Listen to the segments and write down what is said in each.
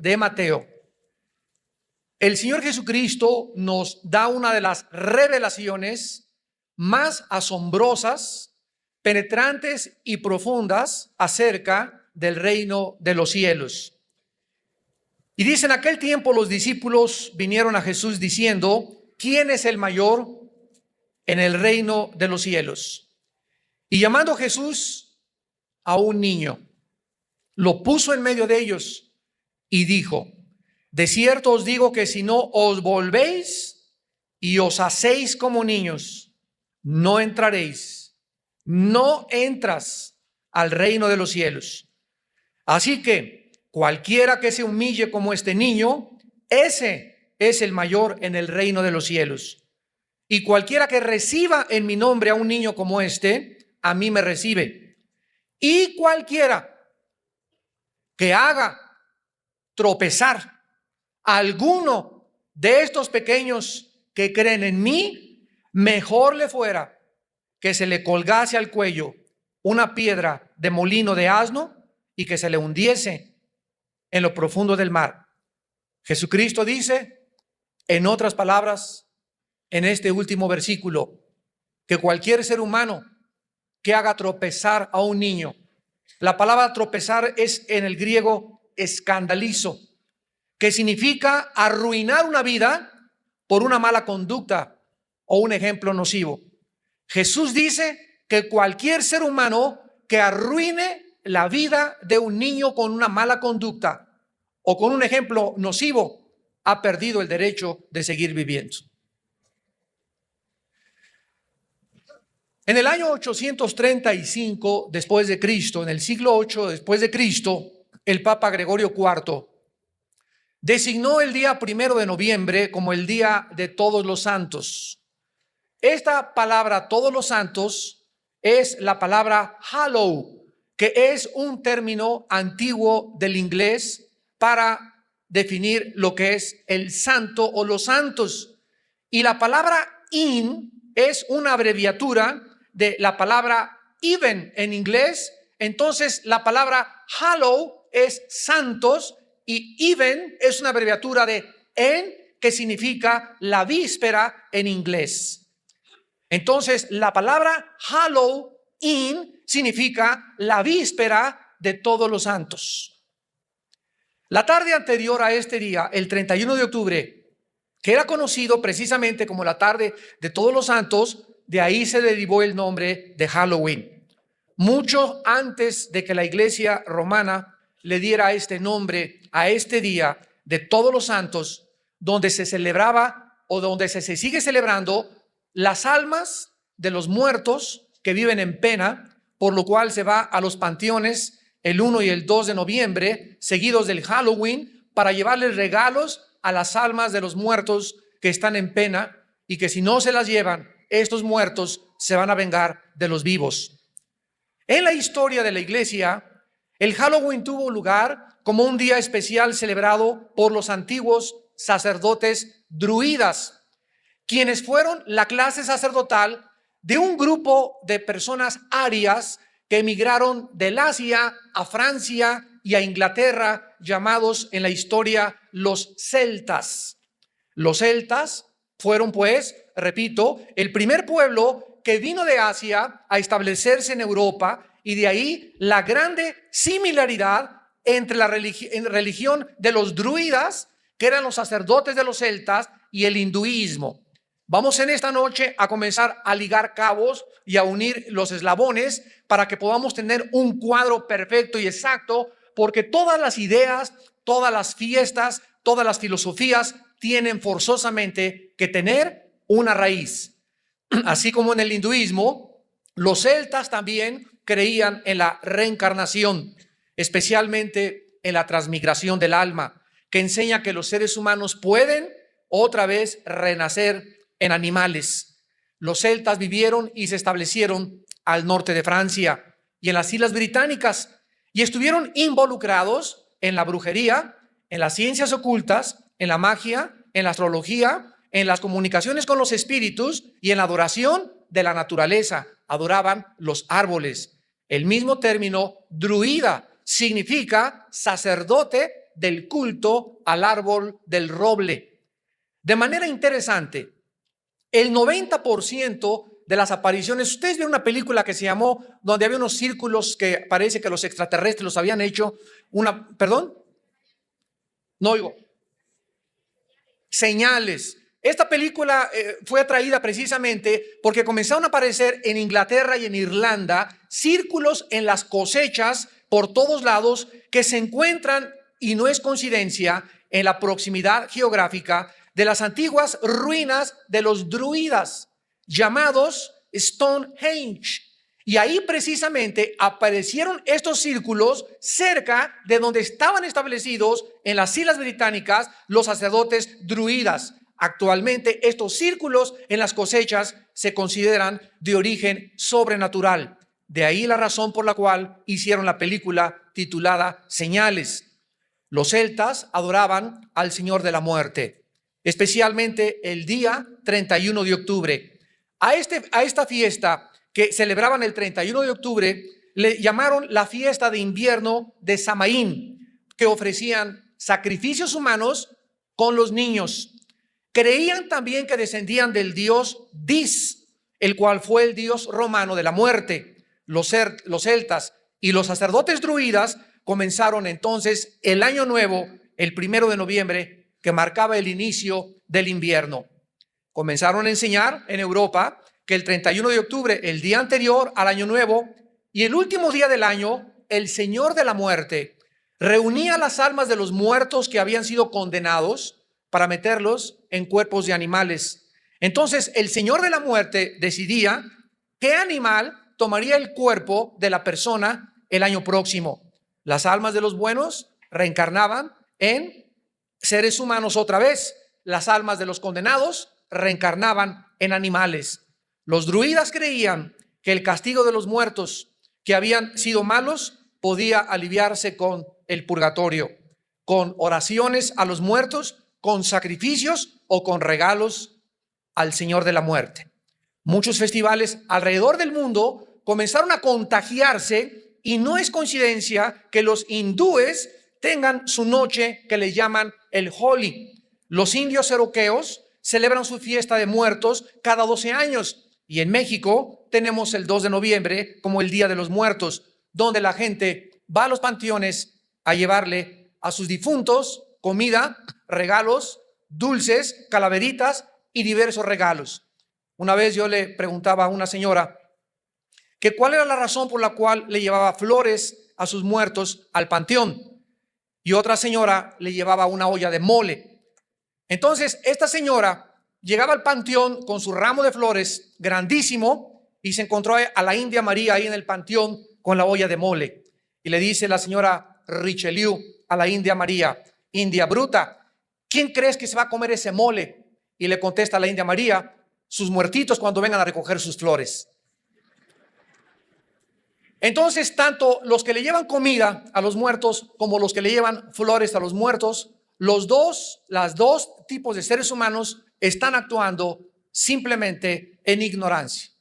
de Mateo, el Señor Jesucristo nos da una de las revelaciones más asombrosas, penetrantes y profundas acerca del reino de los cielos. Y dice: en aquel tiempo los discípulos vinieron a Jesús diciendo: ¿quién es el mayor en el reino de los cielos? Y llamando Jesús a un niño, lo puso en medio de ellos y dijo: de cierto os digo que si no os volvéis y os hacéis como niños, no entraréis, no entras al reino de los cielos. Así que cualquiera que se humille como este niño, ese es el mayor en el reino de los cielos. Y cualquiera que reciba en mi nombre a un niño como este, a mí me recibe. Y cualquiera que haga tropezar a alguno de estos pequeños que creen en mí, mejor le fuera que se le colgase al cuello una piedra de molino de asno y que se le hundiese en lo profundo del mar. Jesucristo dice, en otras palabras, en este último versículo, que cualquier ser humano que haga tropezar a un niño, la palabra tropezar es en el griego escandalizo, que significa arruinar una vida por una mala conducta o un ejemplo nocivo. Jesús dice que cualquier ser humano que arruine la vida de un niño con una mala conducta o con un ejemplo nocivo ha perdido el derecho de seguir viviendo. En el año 835 después de Cristo, en el siglo 8 después de Cristo, el Papa Gregorio IV designó el día 1 de noviembre como el Día de Todos los Santos. Esta palabra todos los santos es la palabra hallow, que es un término antiguo del inglés para definir lo que es el santo o los santos. Y la palabra in es una abreviatura de la palabra even en inglés. Entonces la palabra hallow es santos y even es una abreviatura de en, que significa la víspera en inglés. Entonces la palabra Halloween significa la víspera de todos los santos. La tarde anterior a este día, el 31 de octubre, que era conocido precisamente como la tarde de todos los santos, de ahí se derivó el nombre de Halloween. Mucho antes de que la iglesia romana le diera este nombre a este día de todos los santos, donde se celebraba o donde se sigue celebrando las almas de los muertos que viven en pena, por lo cual se va a los panteones el 1 y el 2 de noviembre, seguidos del Halloween, para llevarles regalos a las almas de los muertos que están en pena y que si no se las llevan, estos muertos se van a vengar de los vivos. En la historia de la iglesia, el Halloween tuvo lugar como un día especial celebrado por los antiguos sacerdotes druidas, quienes fueron la clase sacerdotal de un grupo de personas arias que emigraron del Asia a Francia y a Inglaterra, llamados en la historia los celtas. Los celtas fueron, pues, repito, el primer pueblo que vino de Asia a establecerse en Europa, y de ahí la grande similaridad entre la religión de los druidas, que eran los sacerdotes de los celtas, y el hinduismo. Vamos en esta noche a comenzar a ligar cabos y a unir los eslabones para que podamos tener un cuadro perfecto y exacto, porque todas las ideas, todas las fiestas, todas las filosofías tienen forzosamente que tener una raíz. Así como en el hinduismo, los celtas también creían en la reencarnación, especialmente en la transmigración del alma, que enseña que los seres humanos pueden otra vez renacer en animales. Los celtas vivieron y se establecieron al norte de Francia y en las Islas Británicas y estuvieron involucrados en la brujería, en las ciencias ocultas, en la magia, en la astrología, en las comunicaciones con los espíritus y en la adoración de la naturaleza. Adoraban los árboles. El mismo término druida significa sacerdote del culto al árbol del roble. De manera interesante, el 90% de las apariciones, ustedes vieron una película que se llamó, donde había unos círculos que parece que los extraterrestres los habían hecho, ¿perdón? No oigo. Señales. Esta película fue atraída precisamente porque comenzaron a aparecer en Inglaterra y en Irlanda círculos en las cosechas por todos lados que se encuentran, y no es coincidencia, en la proximidad geográfica de las antiguas ruinas de los druidas, llamados Stonehenge. Y ahí precisamente aparecieron estos círculos cerca de donde estaban establecidos en las Islas Británicas los sacerdotes druidas. Actualmente estos círculos en las cosechas se consideran de origen sobrenatural. De ahí la razón por la cual hicieron la película titulada Señales. Los celtas adoraban al Señor de la Muerte, especialmente el día 31 de octubre. A esta fiesta que celebraban el 31 de octubre le llamaron la fiesta de invierno de Samaín, que ofrecían sacrificios humanos con los niños. Creían también que descendían del dios Dis, el cual fue el dios romano de la muerte. Los celtas y los sacerdotes druidas comenzaron entonces el año nuevo, el 1 de noviembre, que marcaba el inicio del invierno. Comenzaron a enseñar en Europa que el 31 de octubre, el día anterior al año nuevo y el último día del año, el Señor de la Muerte reunía las almas de los muertos que habían sido condenados para meterlos en cuerpos de animales. Entonces el Señor de la Muerte decidía qué animal tomaría el cuerpo de la persona el año próximo. Las almas de los buenos reencarnaban en seres humanos otra vez. Las almas de los condenados reencarnaban en animales. Los druidas creían que el castigo de los muertos que habían sido malos podía aliviarse con el purgatorio, con oraciones a los muertos, con sacrificios o con regalos al Señor de la Muerte. Muchos festivales alrededor del mundo comenzaron a contagiarse y no es coincidencia que los hindúes tengan su noche que le llaman el Holi. Los indios cherokeos celebran su fiesta de muertos cada 12 años. Y en México tenemos el 2 de noviembre como el Día de los Muertos, donde la gente va a los panteones a llevarle a sus difuntos comida, regalos, dulces, calaveritas y diversos regalos. Una vez yo le preguntaba a una señora que cuál era la razón por la cual le llevaba flores a sus muertos al panteón, y otra señora le llevaba una olla de mole. Entonces esta señora llegaba al panteón con su ramo de flores grandísimo y se encontró a la India María ahí en el panteón con la olla de mole. Y le dice la señora Richelieu a la India María: India bruta, ¿quién crees que se va a comer ese mole? Y le contesta a la India María: sus muertitos cuando vengan a recoger sus flores. Entonces, tanto los que le llevan comida a los muertos como los que le llevan flores a los muertos, las dos tipos de seres humanos están actuando simplemente en ignorancia,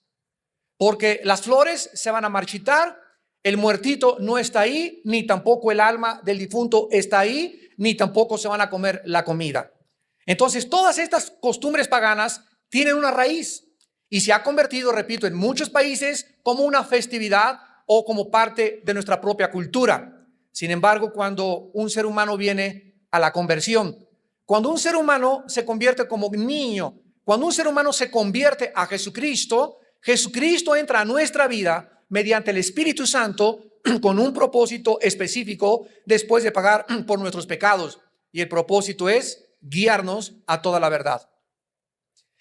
porque las flores se van a marchitar, el muertito no está ahí, ni tampoco el alma del difunto está ahí, ni tampoco se van a comer la comida. Entonces todas estas costumbres paganas tienen una raíz y se ha convertido, repito, en muchos países como una festividad o como parte de nuestra propia cultura. Sin embargo, cuando un ser humano viene a la conversión, cuando un ser humano se convierte como niño, cuando un ser humano se convierte a Jesucristo, Jesucristo entra a nuestra vida mediante el Espíritu Santo con un propósito específico después de pagar por nuestros pecados. Y el propósito es guiarnos a toda la verdad.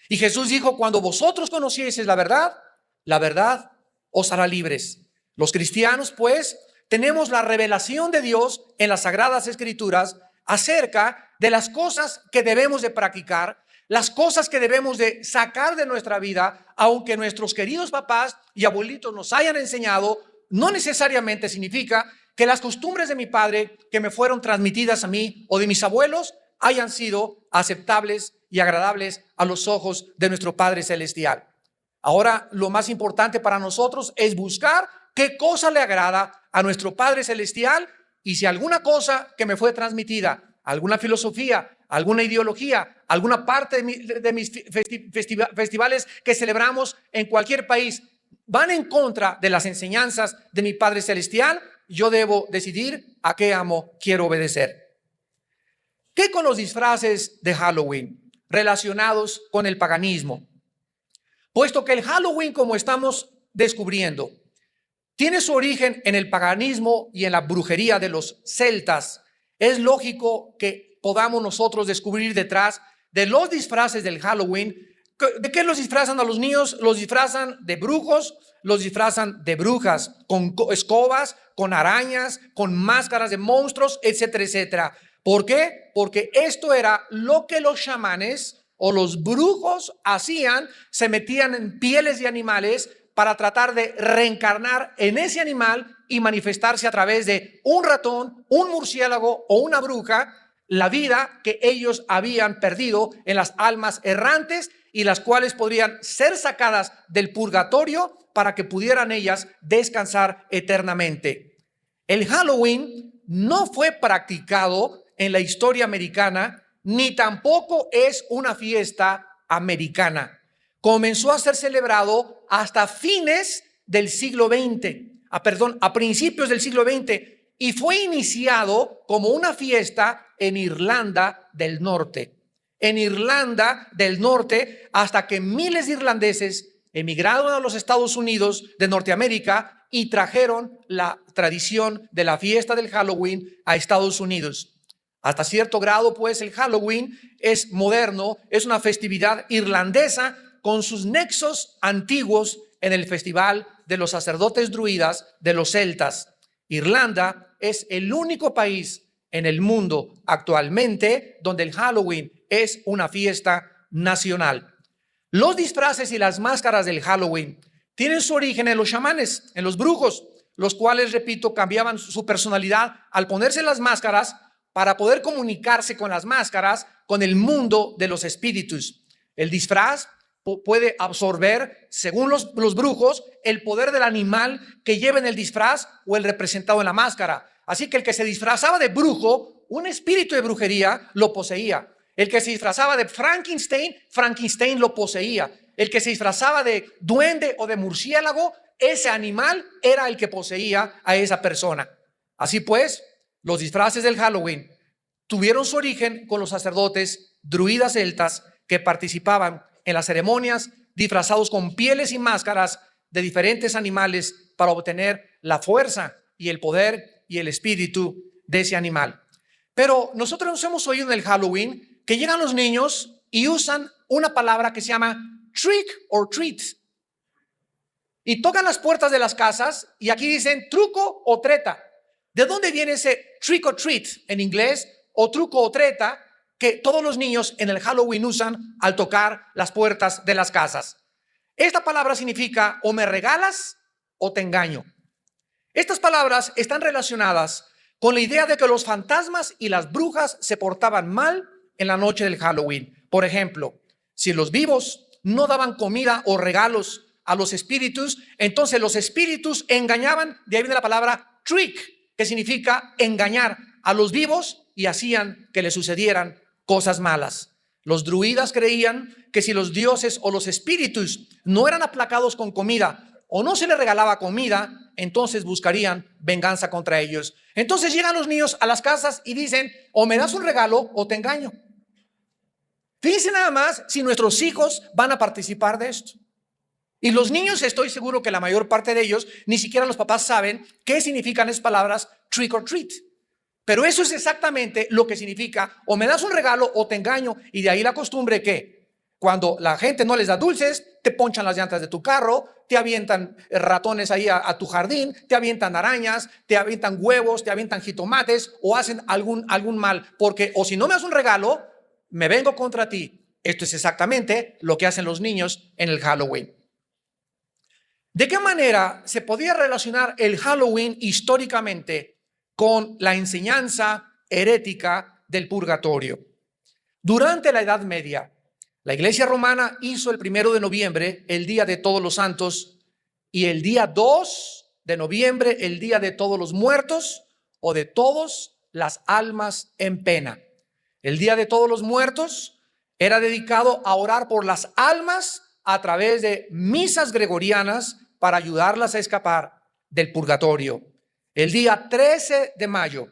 Y Jesús dijo: cuando vosotros conocieseis la verdad os hará libres. Los cristianos, pues, tenemos la revelación de Dios en las Sagradas Escrituras acerca de las cosas que debemos de practicar, las cosas que debemos de sacar de nuestra vida, aunque nuestros queridos papás y abuelitos nos hayan enseñado, no necesariamente significa que las costumbres de mi padre que me fueron transmitidas a mí o de mis abuelos hayan sido aceptables y agradables a los ojos de nuestro Padre Celestial. Ahora, lo más importante para nosotros es buscar qué cosa le agrada a nuestro Padre Celestial Y si alguna cosa que me fue transmitida, alguna filosofía, alguna ideología, alguna parte de mis festivales que celebramos en cualquier país van en contra de las enseñanzas de mi Padre Celestial, yo debo decidir a qué amo quiero obedecer. ¿Qué con los disfraces de Halloween relacionados con el paganismo? Puesto que el Halloween, como estamos descubriendo, tiene su origen en el paganismo y en la brujería de los celtas, es lógico que podamos nosotros descubrir detrás de los disfraces del Halloween. ¿De qué los disfrazan a los niños? Los disfrazan de brujos, los disfrazan de brujas, con escobas, con arañas, con máscaras de monstruos, etcétera, etcétera. ¿Por qué? Porque esto era lo que los chamanes o los brujos hacían, se metían en pieles de animales para tratar de reencarnar en ese animal y manifestarse a través de un ratón, un murciélago o una bruja, la vida que ellos habían perdido en las almas errantes y las cuales podrían ser sacadas del purgatorio para que pudieran ellas descansar eternamente. El Halloween no fue practicado en la historia americana, ni tampoco es una fiesta americana. Comenzó a ser celebrado hasta fines del siglo XX, a principios del siglo XX, y fue iniciado como una fiesta en Irlanda del Norte. En Irlanda del Norte, hasta que miles de irlandeses emigraron a los Estados Unidos de Norteamérica y trajeron la tradición de la fiesta del Halloween a Estados Unidos. Hasta cierto grado, pues, el Halloween es moderno, es una festividad irlandesa con sus nexos antiguos en el festival de los sacerdotes druidas de los celtas. Irlanda es el único país en el mundo actualmente donde el Halloween es una fiesta nacional. Los disfraces y las máscaras del Halloween tienen su origen en los chamanes, en los brujos, los cuales, repito, cambiaban su personalidad al ponerse las máscaras para poder comunicarse con las máscaras con el mundo de los espíritus. El disfraz puede absorber, según los brujos, el poder del animal que lleva en el disfraz o el representado en la máscara. Así que el que se disfrazaba de brujo, un espíritu de brujería lo poseía. El que se disfrazaba de Frankenstein, Frankenstein lo poseía. El que se disfrazaba de duende o de murciélago, ese animal era el que poseía a esa persona. Así pues, los disfraces del Halloween tuvieron su origen con los sacerdotes druidas celtas que participaban en las ceremonias disfrazados con pieles y máscaras de diferentes animales para obtener la fuerza y el poder y el espíritu de ese animal. Pero nosotros nos hemos oído en el Halloween que llegan los niños y usan una palabra que se llama trick or treat. Y tocan las puertas de las casas y aquí dicen truco o treta. ¿De dónde viene ese trick or treat en inglés o truco o treta que todos los niños en el Halloween usan al tocar las puertas de las casas? Esta palabra significa o me regalas o te engaño. Estas palabras están relacionadas con la idea de que los fantasmas y las brujas se portaban mal en la noche del Halloween. Por ejemplo, si los vivos no daban comida o regalos a los espíritus, entonces los espíritus engañaban, de ahí viene la palabra trick, que significa engañar a los vivos y hacían que les sucedieran cosas malas. Los druidas creían que si los dioses o los espíritus no eran aplacados con comida o no se les regalaba comida, entonces buscarían venganza contra ellos. Entonces llegan los niños a las casas y dicen, o me das un regalo o te engaño. Fíjense nada más si nuestros hijos van a participar de esto. Y los niños, estoy seguro que la mayor parte de ellos, ni siquiera los papás saben qué significan esas palabras trick or treat. Pero eso es exactamente lo que significa, o me das un regalo o te engaño. Y de ahí la costumbre que cuando la gente no les da dulces, te ponchan las llantas de tu carro, te avientan ratones ahí a tu jardín, te avientan arañas, te avientan huevos, te avientan jitomates o hacen algún mal. Porque o si no me das un regalo, me vengo contra ti. Esto es exactamente lo que hacen los niños en el Halloween. ¿De qué manera se podía relacionar el Halloween históricamente con la enseñanza herética del purgatorio? Durante la Edad Media, la Iglesia Romana hizo el 1 de noviembre el Día de Todos los Santos y el día 2 de noviembre el Día de Todos los Muertos o de todas las almas en pena. El Día de Todos los Muertos era dedicado a orar por las almas a través de misas gregorianas para ayudarlas a escapar del purgatorio. El día 13 de mayo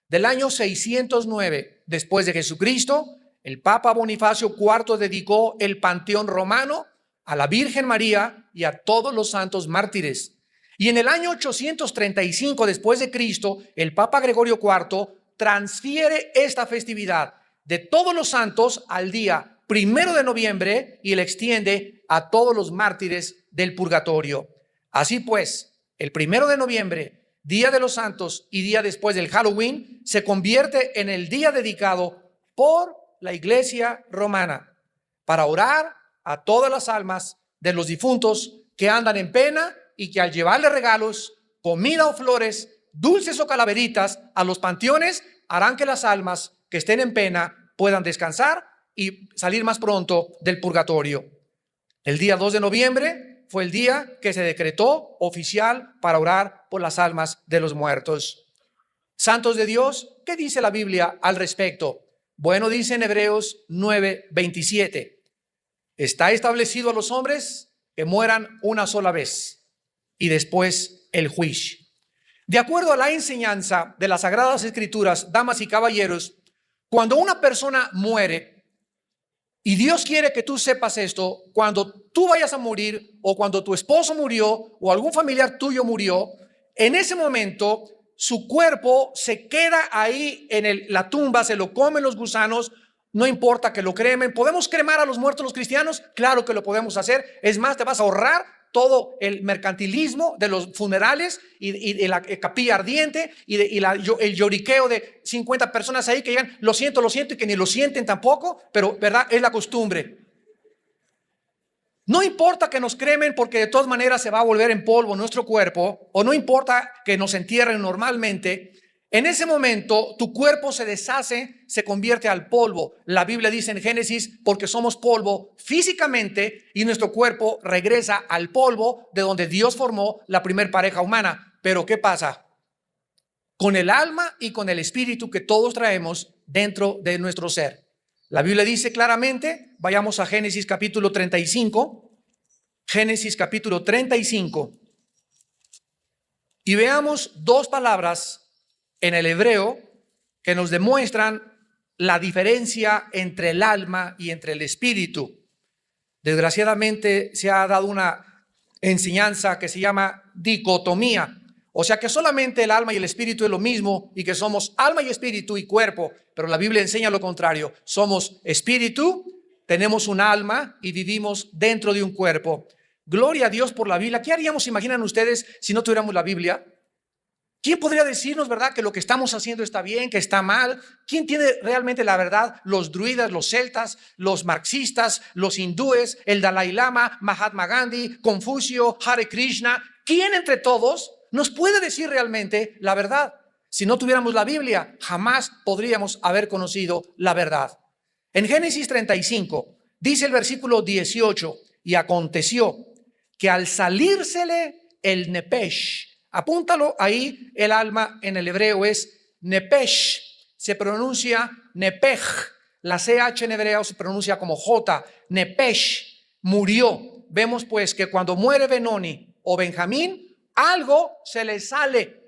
del año 609 después de Jesucristo, el Papa Bonifacio IV dedicó el Panteón Romano a la Virgen María y a todos los santos mártires. Y en el año 835 después de Cristo, el Papa Gregorio IV transfiere esta festividad de todos los santos al día 1 de noviembre y le extiende a todos los mártires del purgatorio. Así pues, el 1 de noviembre, Día de los Santos y día después del Halloween, se convierte en el día dedicado por la Iglesia romana para orar a todas las almas de los difuntos que andan en pena y que al llevarle regalos, comida o flores, dulces o calaveritas a los panteones, harán que las almas que estén en pena puedan descansar y salir más pronto del purgatorio. El día 2 de noviembre fue el día que se decretó oficial para orar por las almas de los muertos. Santos de Dios, ¿qué dice la Biblia al respecto? Bueno, dice en Hebreos 9:27, está establecido a los hombres que mueran una sola vez y después el juicio. De acuerdo a la enseñanza de las Sagradas Escrituras, damas y caballeros, cuando una persona muere, y Dios quiere que tú sepas esto, cuando tú vayas a morir o cuando tu esposo murió o algún familiar tuyo murió, en ese momento su cuerpo se queda ahí en la tumba, se lo comen los gusanos, no importa que lo cremen. ¿Podemos cremar a los muertos los cristianos? Claro que lo podemos hacer. Es más, te vas a ahorrar todo el mercantilismo de los funerales y la capilla ardiente el lloriqueo de 50 personas ahí que digan lo siento y que ni lo sienten tampoco, pero verdad, es la costumbre. No importa que nos cremen porque de todas maneras se va a volver en polvo nuestro cuerpo, o no importa que nos entierren normalmente. En ese momento tu cuerpo se deshace, se convierte al polvo. La Biblia dice en Génesis, porque somos polvo físicamente y nuestro cuerpo regresa al polvo de donde Dios formó la primer pareja humana. Pero ¿qué pasa? Con el alma y con el espíritu que todos traemos dentro de nuestro ser. La Biblia dice claramente, vayamos a Génesis capítulo 35, Génesis capítulo 35, y veamos dos palabras en el hebreo que nos demuestran la diferencia entre el alma y entre el espíritu. Desgraciadamente se ha dado una enseñanza que se llama dicotomía, o sea que solamente el alma y el espíritu es lo mismo y que somos alma y espíritu y cuerpo, pero la Biblia enseña lo contrario. Somos espíritu, tenemos un alma y vivimos dentro de un cuerpo. Gloria a Dios por la Biblia. ¿Qué haríamos, imaginan ustedes, si no tuviéramos la Biblia? ¿Quién podría decirnos, verdad, que lo que estamos haciendo está bien, que está mal? ¿Quién tiene realmente la verdad? Los druidas, los celtas, los marxistas, los hindúes, el Dalai Lama, Mahatma Gandhi, Confucio, Hare Krishna. ¿Quién entre todos nos puede decir realmente la verdad? Si no tuviéramos la Biblia, jamás podríamos haber conocido la verdad. En Génesis 35, dice el versículo 18, y aconteció que al salírsele el nepesh, apúntalo ahí, el alma en el hebreo es nepesh, se pronuncia nepej, la CH en hebreo se pronuncia como J, nepesh, murió. Vemos pues que cuando muere Benoni o Benjamín, algo se le sale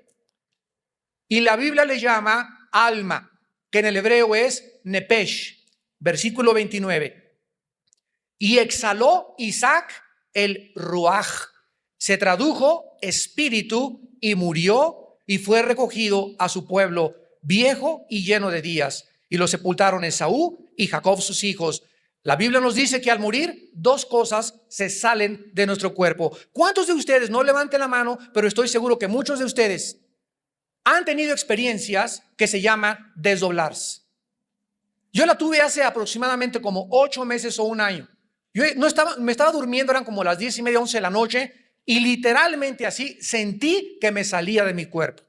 y la Biblia le llama alma, que en el hebreo es nepesh. Versículo 29, y exhaló Isaac el ruaj, se tradujo espíritu, y murió y fue recogido a su pueblo viejo y lleno de días, y lo sepultaron Esaú y Jacob sus hijos. La Biblia nos dice que al morir dos cosas se salen de nuestro cuerpo. ¿Cuántos de ustedes, no levanten la mano, pero estoy seguro que muchos de ustedes han tenido experiencias que se llaman desdoblarse? Yo la tuve hace aproximadamente como 8 meses o un año. Me estaba durmiendo, eran como las 10:30, 11 de la noche, y literalmente así sentí que me salía de mi cuerpo.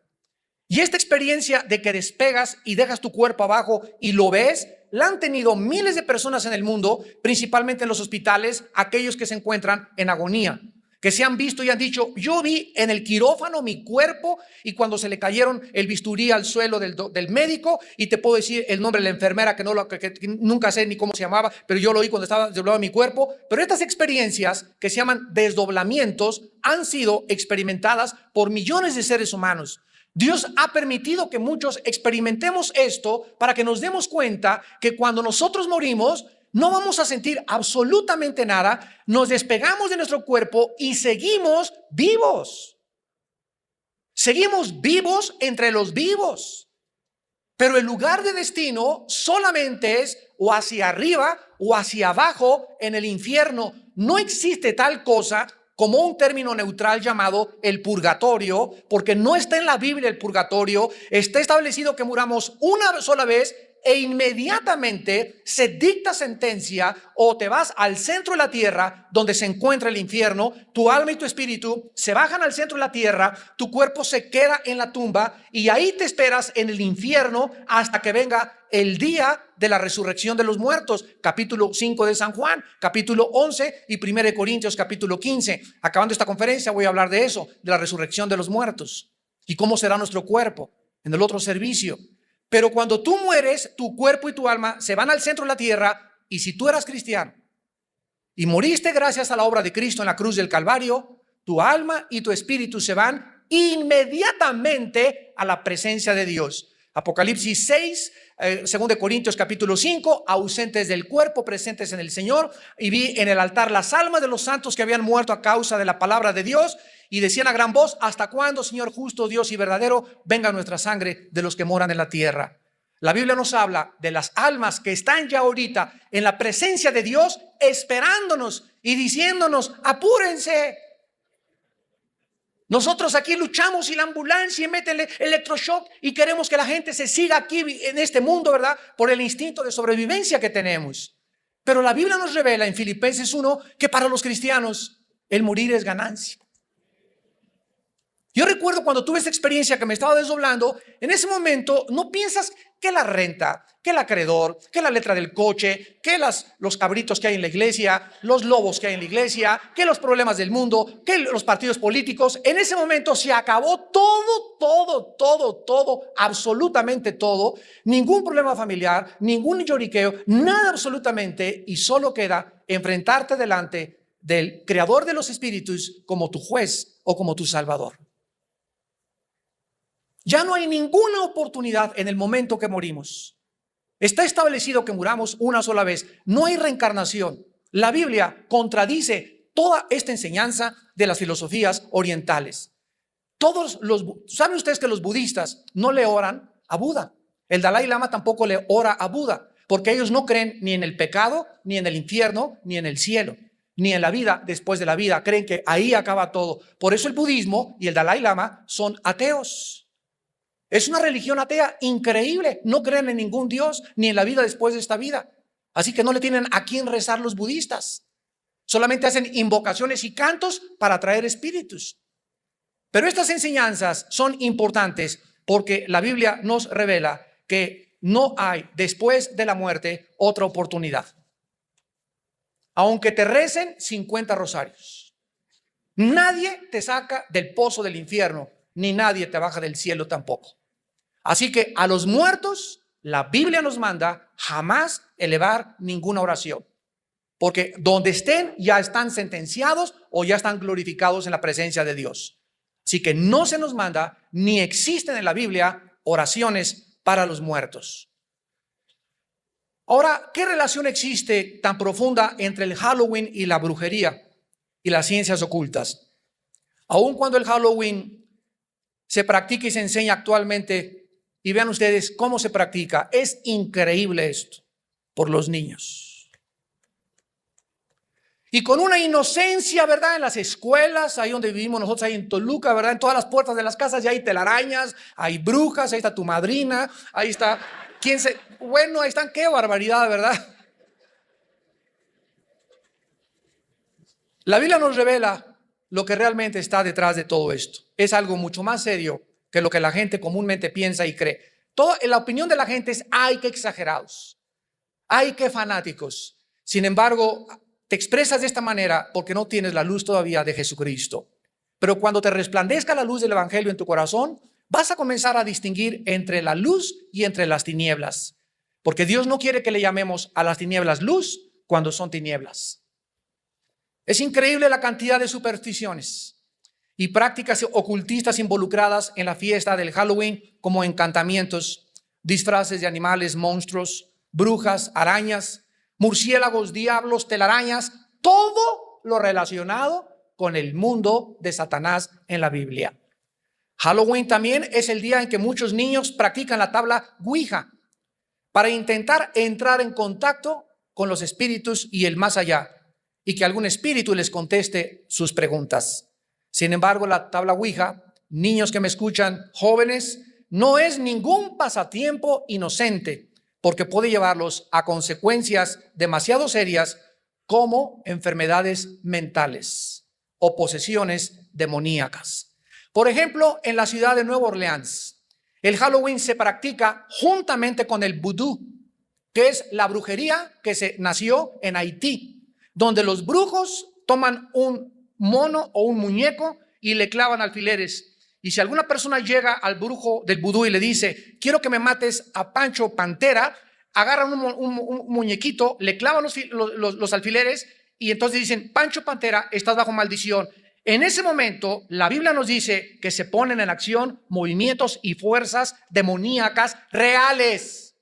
Y esta experiencia de que despegas y dejas tu cuerpo abajo y lo ves, la han tenido miles de personas en el mundo, principalmente en los hospitales, aquellos que se encuentran en agonía, que se han visto y han dicho: yo vi en el quirófano mi cuerpo, y cuando se le cayeron el bisturí al suelo del médico, y te puedo decir el nombre de la enfermera que nunca sé ni cómo se llamaba, pero yo lo oí cuando estaba desdoblado mi cuerpo. Pero estas experiencias, que se llaman desdoblamientos, han sido experimentadas por millones de seres humanos. Dios ha permitido que muchos experimentemos esto para que nos demos cuenta que cuando nosotros morimos no vamos a sentir absolutamente nada, nos despegamos de nuestro cuerpo y seguimos vivos. Seguimos vivos entre los vivos. Pero el lugar de destino solamente es o hacia arriba o hacia abajo en el infierno. No existe tal cosa como un término neutral llamado el purgatorio, porque no está en la Biblia el purgatorio. Está establecido que muramos una sola vez e inmediatamente se dicta sentencia, o te vas al centro de la tierra donde se encuentra el infierno. Tu alma y tu espíritu se bajan al centro de la tierra, tu cuerpo se queda en la tumba y ahí te esperas en el infierno hasta que venga el día de la resurrección de los muertos. Capítulo 5 de San Juan, capítulo 11 y 1 Corintios capítulo 15. Acabando esta conferencia voy a hablar de eso, de la resurrección de los muertos y cómo será nuestro cuerpo en el otro servicio. Pero cuando tú mueres, tu cuerpo y tu alma se van al centro de la tierra, y si tú eras cristiano y moriste gracias a la obra de Cristo en la cruz del Calvario, tu alma y tu espíritu se van inmediatamente a la presencia de Dios. Apocalipsis 6, 2 Corintios capítulo 5, ausentes del cuerpo, presentes en el Señor. Y vi en el altar las almas de los santos que habían muerto a causa de la palabra de Dios, y decían a gran voz: ¿hasta cuándo, Señor justo, Dios y verdadero, venga nuestra sangre de los que moran en la tierra? La Biblia nos habla de las almas que están ya ahorita en la presencia de Dios, esperándonos y diciéndonos: apúrense. Nosotros aquí luchamos y la ambulancia y mete el electroshock y queremos que la gente se siga aquí en este mundo, ¿verdad? Por el instinto de sobrevivencia que tenemos. Pero la Biblia nos revela en Filipenses 1 que para los cristianos el morir es ganancia. Yo recuerdo cuando tuve esta experiencia que me estaba desdoblando, en ese momento no piensas que la renta, que el acreedor, que la letra del coche, que los cabritos que hay en la iglesia, los lobos que hay en la iglesia, que los problemas del mundo, que los partidos políticos. En ese momento se acabó todo, absolutamente todo. Ningún problema familiar, ningún lloriqueo, nada absolutamente. Y solo queda enfrentarte delante del Creador de los espíritus como tu juez o como tu Salvador. Ya no hay ninguna oportunidad en el momento que morimos. Está establecido que muramos una sola vez. No hay reencarnación. La Biblia contradice toda esta enseñanza de las filosofías orientales. ¿Saben ustedes que los budistas no le oran a Buda? El Dalai Lama tampoco le ora a Buda, porque ellos no creen ni en el pecado, ni en el infierno, ni en el cielo, ni en la vida después de la vida. Creen que ahí acaba todo. Por eso el budismo y el Dalai Lama son ateos. Es una religión atea increíble. No creen en ningún Dios ni en la vida después de esta vida. Así que no le tienen a quién rezar los budistas. Solamente hacen invocaciones y cantos para atraer espíritus. Pero estas enseñanzas son importantes porque la Biblia nos revela que no hay después de la muerte otra oportunidad. Aunque te recen 50 rosarios, nadie te saca del pozo del infierno, ni nadie te baja del cielo tampoco. Así que a los muertos, la Biblia nos manda jamás elevar ninguna oración, porque donde estén ya están sentenciados o ya están glorificados en la presencia de Dios. Así que no se nos manda, ni existen en la Biblia oraciones para los muertos. Ahora, ¿qué relación existe tan profunda entre el Halloween y la brujería y las ciencias ocultas? Aun cuando el Halloween se practica y se enseña actualmente, y vean ustedes cómo se practica, es increíble esto, por los niños. Y con una inocencia, ¿verdad? En las escuelas, ahí donde vivimos nosotros, ahí en Toluca, ¿verdad? En todas las puertas de las casas ya hay telarañas, hay brujas, ahí está tu madrina, ahí está, bueno, ahí están, qué barbaridad, ¿verdad? La Biblia nos revela lo que realmente está detrás de todo esto. Es algo mucho más serio que lo que la gente comúnmente piensa y cree. La opinión de la gente es: ¡ay, qué exagerados! ¡Ay, qué fanáticos! Sin embargo, te expresas de esta manera porque no tienes la luz todavía de Jesucristo. Pero cuando te resplandezca la luz del Evangelio en tu corazón, vas a comenzar a distinguir entre la luz y entre las tinieblas. Porque Dios no quiere que le llamemos a las tinieblas luz cuando son tinieblas. Es increíble la cantidad de supersticiones y prácticas ocultistas involucradas en la fiesta del Halloween, como encantamientos, disfraces de animales, monstruos, brujas, arañas, murciélagos, diablos, telarañas, todo lo relacionado con el mundo de Satanás en la Biblia. Halloween también es el día en que muchos niños practican la tabla Ouija para intentar entrar en contacto con los espíritus y el más allá, y que algún espíritu les conteste sus preguntas. Sin embargo, la tabla Ouija, niños que me escuchan, jóvenes, no es ningún pasatiempo inocente, porque puede llevarlos a consecuencias demasiado serias como enfermedades mentales o posesiones demoníacas. Por ejemplo, en la ciudad de Nueva Orleans, el Halloween se practica juntamente con el vudú, que es la brujería que se nació en Haití, donde los brujos toman un mono o un muñeco y le clavan alfileres. Y si alguna persona llega al brujo del vudú y le dice, quiero que me mates a Pancho Pantera, agarran un muñequito, le clavan los alfileres y entonces dicen, Pancho Pantera, estás bajo maldición. En ese momento, la Biblia nos dice que se ponen en acción movimientos y fuerzas demoníacas reales.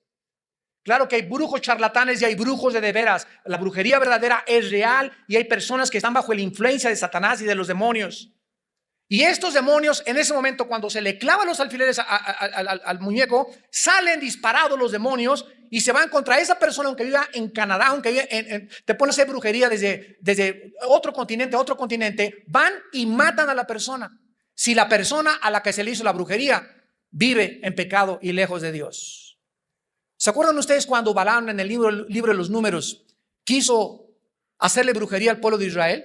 Claro que hay brujos charlatanes y hay brujos de veras. La brujería verdadera es real y hay personas que están bajo la influencia de Satanás y de los demonios. Y estos demonios, en ese momento, cuando se le clavan los alfileres al muñeco, salen disparados los demonios y se van contra esa persona, aunque viva en Canadá, aunque viva te pones a hacer brujería desde otro continente a otro continente, van y matan a la persona. Si la persona a la que se le hizo la brujería vive en pecado y lejos de Dios. ¿Se acuerdan ustedes cuando Balaam en el libro de los Números quiso hacerle brujería al pueblo de Israel?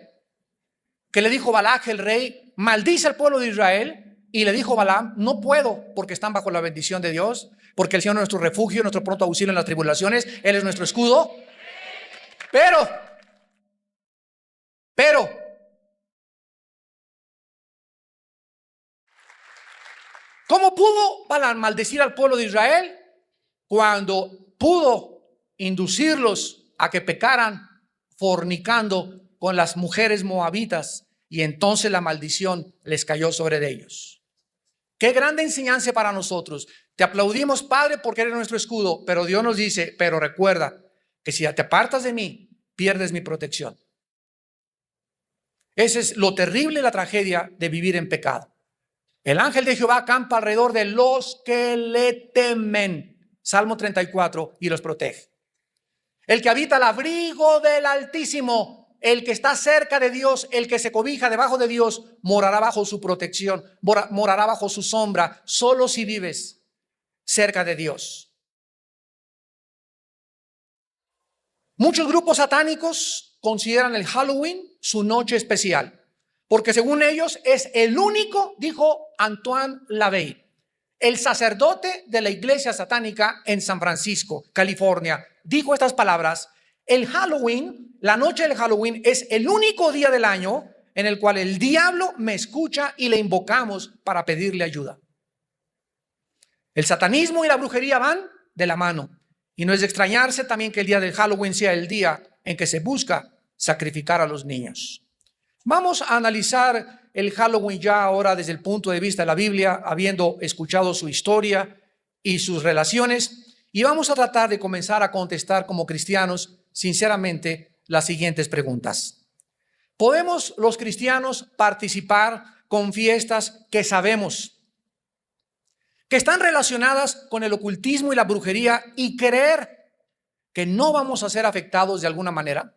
Que le dijo Balac, el rey, maldice al pueblo de Israel. Y le dijo Balaam, no puedo porque están bajo la bendición de Dios, porque el Señor es nuestro refugio, nuestro pronto auxilio en las tribulaciones, Él es nuestro escudo. Pero, ¿cómo pudo Balaam maldecir al pueblo de Israel? Cuando pudo inducirlos a que pecaran fornicando con las mujeres moabitas, y entonces la maldición les cayó sobre ellos. Qué grande enseñanza para nosotros. Te aplaudimos, Padre, porque eres nuestro escudo, pero Dios nos dice, pero recuerda que si te apartas de mí, pierdes mi protección. Ese es lo terrible y la tragedia de vivir en pecado. El ángel de Jehová acampa alrededor de los que le temen. Salmo 34, y los protege. El que habita al abrigo del Altísimo, el que está cerca de Dios, el que se cobija debajo de Dios, morará bajo su protección, morará bajo su sombra, solo si vives cerca de Dios. Muchos grupos satánicos consideran el Halloween su noche especial, porque según ellos es el único, dijo Antoine LaVey, el sacerdote de la iglesia satánica en San Francisco, California, dijo estas palabras: el Halloween, la noche del Halloween, es el único día del año en el cual el diablo me escucha y le invocamos para pedirle ayuda. El satanismo y la brujería van de la mano, y no es de extrañarse también que el día del Halloween sea el día en que se busca sacrificar a los niños. Vamos a analizar el Halloween ya ahora desde el punto de vista de la Biblia, habiendo escuchado su historia y sus relaciones, y vamos a tratar de comenzar a contestar como cristianos sinceramente las siguientes preguntas. ¿Podemos los cristianos participar con fiestas que sabemos que están relacionadas con el ocultismo y la brujería y creer que no vamos a ser afectados de alguna manera?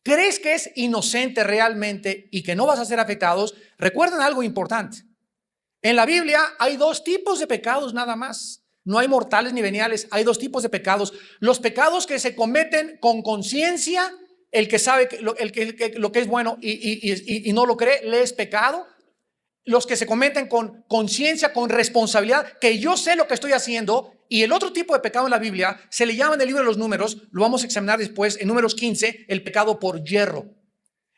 ¿Crees que es inocente realmente y que no vas a ser afectados? Recuerden algo importante. En la Biblia hay dos tipos de pecados nada más. No hay mortales ni veniales, hay dos tipos de pecados. Los pecados que se cometen con conciencia, el que sabe lo que es bueno y no lo cree, le es pecado. Los que se cometen con conciencia, con responsabilidad, que yo sé lo que estoy haciendo Y el otro tipo de pecado en la Biblia se le llama en el libro de los Números, lo vamos a examinar después en Números 15, el pecado por yerro.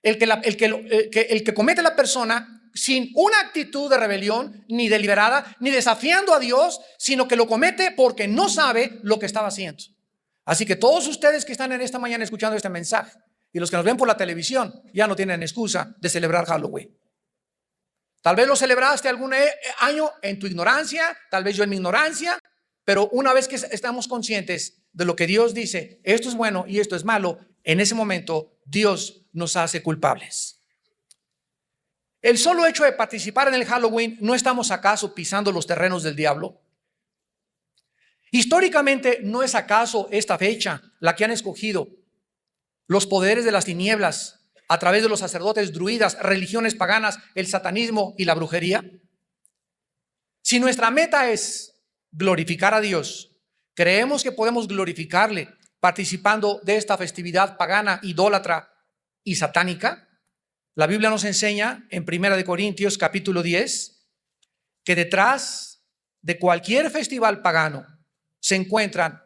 El que comete la persona sin una actitud de rebelión, ni deliberada, ni desafiando a Dios, sino que lo comete porque no sabe lo que estaba haciendo. Así que todos ustedes que están en esta mañana escuchando este mensaje y los que nos ven por la televisión ya no tienen excusa de celebrar Halloween. Tal vez lo celebraste algún año en tu ignorancia, tal vez yo en mi ignorancia, pero una vez que estamos conscientes de lo que Dios dice, esto es bueno y esto es malo, en ese momento Dios nos hace culpables. El solo hecho de participar en el Halloween, ¿no estamos acaso pisando los terrenos del diablo? Históricamente, ¿no es acaso esta fecha la que han escogido los poderes de las tinieblas a través de los sacerdotes druidas, religiones paganas, el satanismo y la brujería? Si nuestra meta es glorificar a Dios, ¿creemos que podemos glorificarle participando de esta festividad pagana, idólatra y satánica? La Biblia nos enseña en 1 Corintios capítulo 10 que detrás de cualquier festival pagano se encuentran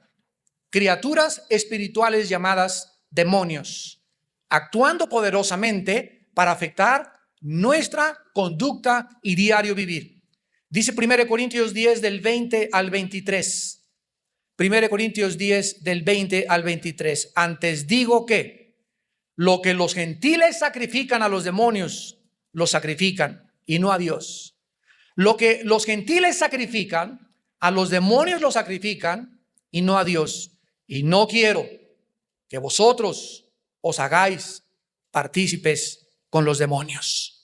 criaturas espirituales llamadas demonios, actuando poderosamente para afectar nuestra conducta y diario vivir. Dice 1 Corintios 10 del 20 al 23. 1 Corintios 10 del 20 al 23. Antes digo que lo que los gentiles sacrifican a los demonios, lo sacrifican y no a Dios. Lo que los gentiles sacrifican, a los demonios lo sacrifican y no a Dios. Y no quiero que vosotros os hagáis partícipes con los demonios.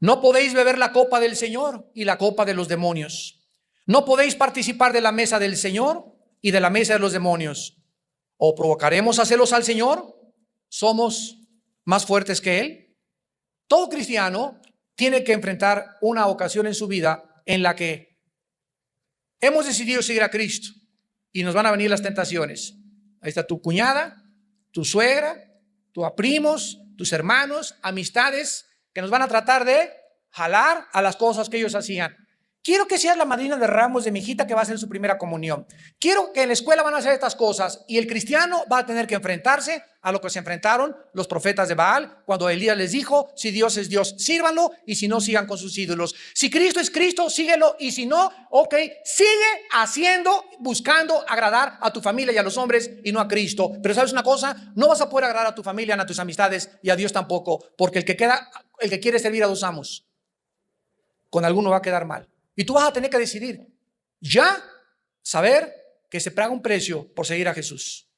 No podéis beber la copa del Señor y la copa de los demonios. No podéis participar de la mesa del Señor y de la mesa de los demonios. ¿O provocaremos a celos al Señor? ¿Somos más fuertes que Él? Todo cristiano tiene que enfrentar una ocasión en su vida en la que hemos decidido seguir a Cristo y nos van a venir las tentaciones. Ahí está tu cuñada, tu suegra, tus primos, tus hermanos, amistades que nos van a tratar de jalar a las cosas que ellos hacían. Quiero que seas la madrina de ramos de mi hijita que va a hacer su primera comunión. Quiero que en la escuela van a hacer estas cosas y el cristiano va a tener que enfrentarse a lo que se enfrentaron los profetas de Baal cuando Elías les dijo: si Dios es Dios, sírvanlo, y si no, sigan con sus ídolos. Si Cristo es Cristo, síguelo, y si no, ok, sigue haciendo, buscando agradar a tu familia y a los hombres y no a Cristo. Pero ¿sabes una cosa? No vas a poder agradar a tu familia, ni a tus amistades y a Dios tampoco, porque el que quiere servir a dos amos, con alguno va a quedar mal. Y tú vas a tener que decidir ya saber que se paga un precio por seguir a Jesús.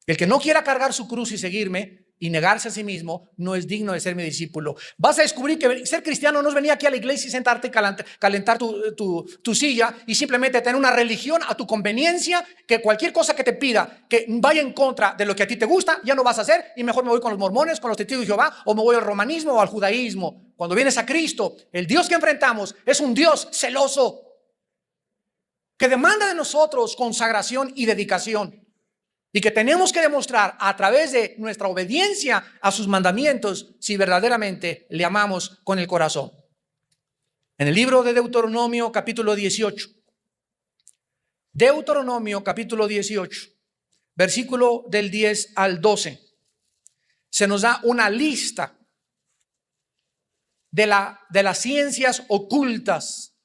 El que no quiera cargar su cruz y seguirme y negarse a sí mismo no es digno de ser mi discípulo. Vas a descubrir que ser cristiano no es venir aquí a la iglesia y sentarte y calentar tu silla y simplemente tener una religión a tu conveniencia, que cualquier cosa que te pida que vaya en contra de lo que a ti te gusta ya no vas a hacer, y mejor me voy con los mormones, con los testigos de Jehová, o me voy al romanismo o al judaísmo. Cuando vienes a Cristo, el Dios que enfrentamos es un Dios celoso que demanda de nosotros consagración y dedicación, y que tenemos que demostrar a través de nuestra obediencia a sus mandamientos si verdaderamente le amamos con el corazón. En el libro de Deuteronomio capítulo 18, Deuteronomio capítulo 18, versículo del 10 al 12, se nos da una lista de las ciencias ocultas